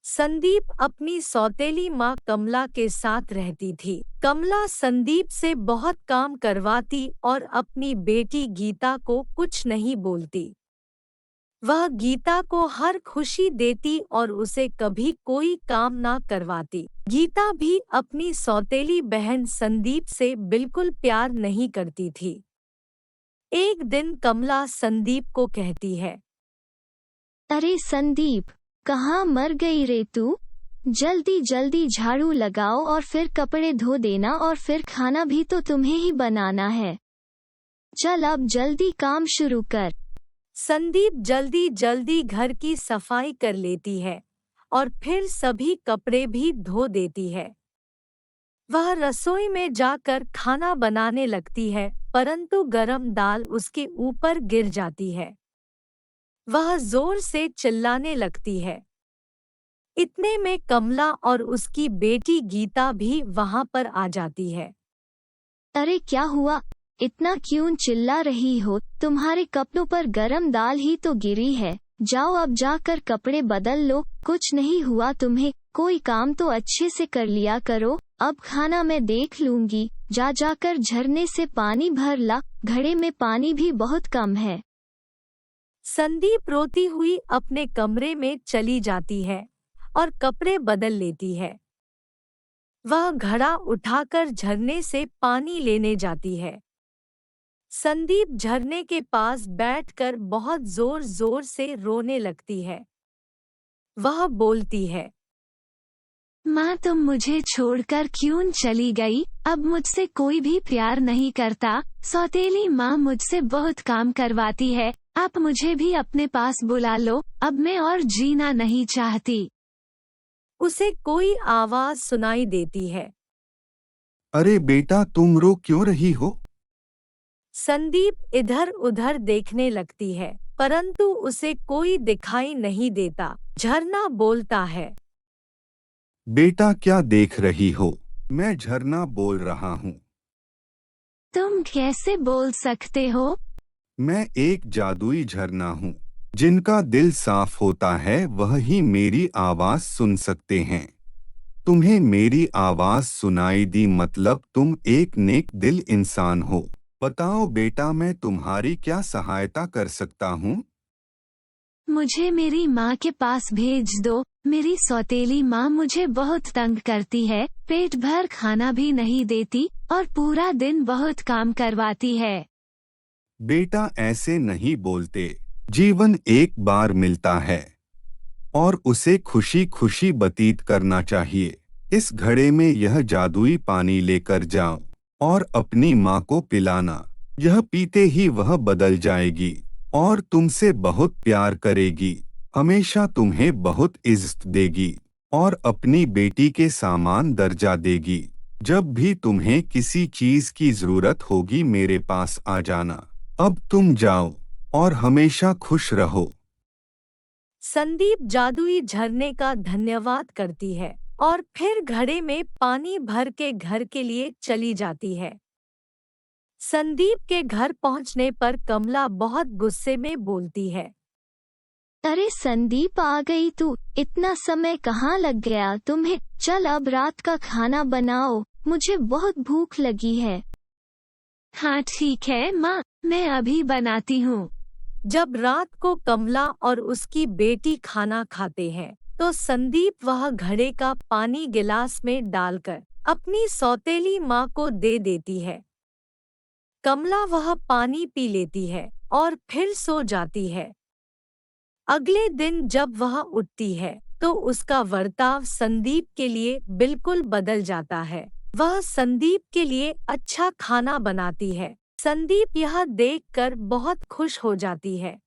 संदीप अपनी सौतेली माँ कमला के साथ रहती थी। कमला संदीप से बहुत काम करवाती और अपनी बेटी गीता को कुछ नहीं बोलती। वह गीता को हर खुशी देती और उसे कभी कोई काम ना करवाती। गीता भी अपनी सौतेली बहन संदीप से बिल्कुल प्यार नहीं करती थी। एक दिन कमला संदीप को कहती है, अरे संदीप, कहाँ मर गई रे तू? जल्दी जल्दी झाड़ू लगाओ और फिर कपड़े धो देना और फिर खाना भी तो तुम्हें ही बनाना है। चल अब जल्दी काम शुरू कर। संदीप जल्दी जल्दी घर की सफाई कर लेती है और फिर सभी कपड़े भी धो देती है। वह रसोई में जाकर खाना बनाने लगती है, परंतु गरम दाल उसके ऊपर गिर जाती है। वह जोर से चिल्लाने लगती है। इतने में कमला और उसकी बेटी गीता भी वहां पर आ जाती है। अरे क्या हुआ? इतना क्यों चिल्ला रही हो? तुम्हारे कपड़ों पर गरम दाल ही तो गिरी है। जाओ अब जाकर कपड़े बदल लो। कुछ नहीं हुआ तुम्हें? कोई काम तो अच्छे से कर लिया करो। अब खाना मैं देख लूंगी। जाकर झरने से पानी भर ला, घड़े में पानी भी बहुत कम है। संदीप रोती हुई अपने कमरे में चली जाती है और कपड़े बदल लेती है। वह घड़ा उठाकर झरने से पानी लेने जाती है। संदीप झरने के पास बैठकर बहुत जोर जोर से रोने लगती है। वह बोलती है, माँ तुम मुझे छोड़कर क्यों चली गई? अब मुझसे कोई भी प्यार नहीं करता। सौतेली माँ मुझसे बहुत काम करवाती है। आप मुझे भी अपने पास बुला लो। अब मैं और जीना नहीं चाहती। उसे कोई आवाज सुनाई देती है। अरे बेटा, तुम रो क्यों रही हो? संदीप इधर उधर देखने लगती है, परंतु उसे कोई दिखाई नहीं देता। झरना बोलता है, बेटा क्या देख रही हो? मैं झरना बोल रहा हूँ। तुम कैसे बोल सकते हो? मैं एक जादुई झरना हूँ। जिनका दिल साफ होता है वह ही मेरी आवाज सुन सकते हैं। तुम्हें मेरी आवाज सुनाई दी मतलब तुम एक नेक दिल इंसान हो। बताओ बेटा, मैं तुम्हारी क्या सहायता कर सकता हूँ? मुझे मेरी माँ के पास भेज दो। मेरी सौतेली माँ मुझे बहुत तंग करती है, पेट भर खाना भी नहीं देती और पूरा दिन बहुत काम करवाती है। बेटा ऐसे नहीं बोलते। जीवन एक बार मिलता है और उसे खुशी खुशी व्यतीत करना चाहिए। इस घड़े में यह जादुई पानी लेकर जाओ और अपनी माँ को पिलाना। यह पीते ही वह बदल जाएगी और तुमसे बहुत प्यार करेगी, हमेशा तुम्हें बहुत इज्जत देगी और अपनी बेटी के समान दर्जा देगी। जब भी तुम्हें किसी चीज की जरूरत होगी मेरे पास आ जाना। अब तुम जाओ और हमेशा खुश रहो। संदीप जादुई झरने का धन्यवाद करती है और फिर घड़े में पानी भर के घर के लिए चली जाती है। संदीप के घर पहुंचने पर कमला बहुत गुस्से में बोलती है, अरे संदीप आ गई तू? इतना समय कहाँ लग गया तुम्हें? चल अब रात का खाना बनाओ, मुझे बहुत भूख लगी है। हाँ ठीक है माँ, मैं अभी बनाती हूँ। जब रात को कमला और उसकी बेटी खाना खाते हैं तो संदीप वह घड़े का पानी गिलास में डालकर अपनी सौतेली माँ को दे देती है। कमला वह पानी पी लेती है और फिर सो जाती है। अगले दिन जब वह उठती है तो उसका बर्ताव संदीप के लिए बिल्कुल बदल जाता है। वह संदीप के लिए अच्छा खाना बनाती है। संदीप यह देखकर बहुत खुश हो जाती है।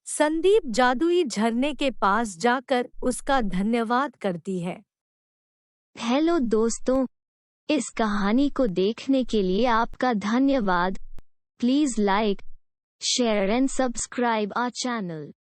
संदीप जादुई झरने के पास जाकर उसका धन्यवाद करती है। हेलो दोस्तों, इस कहानी को देखने के लिए आपका धन्यवाद। Please like, share and subscribe our channel.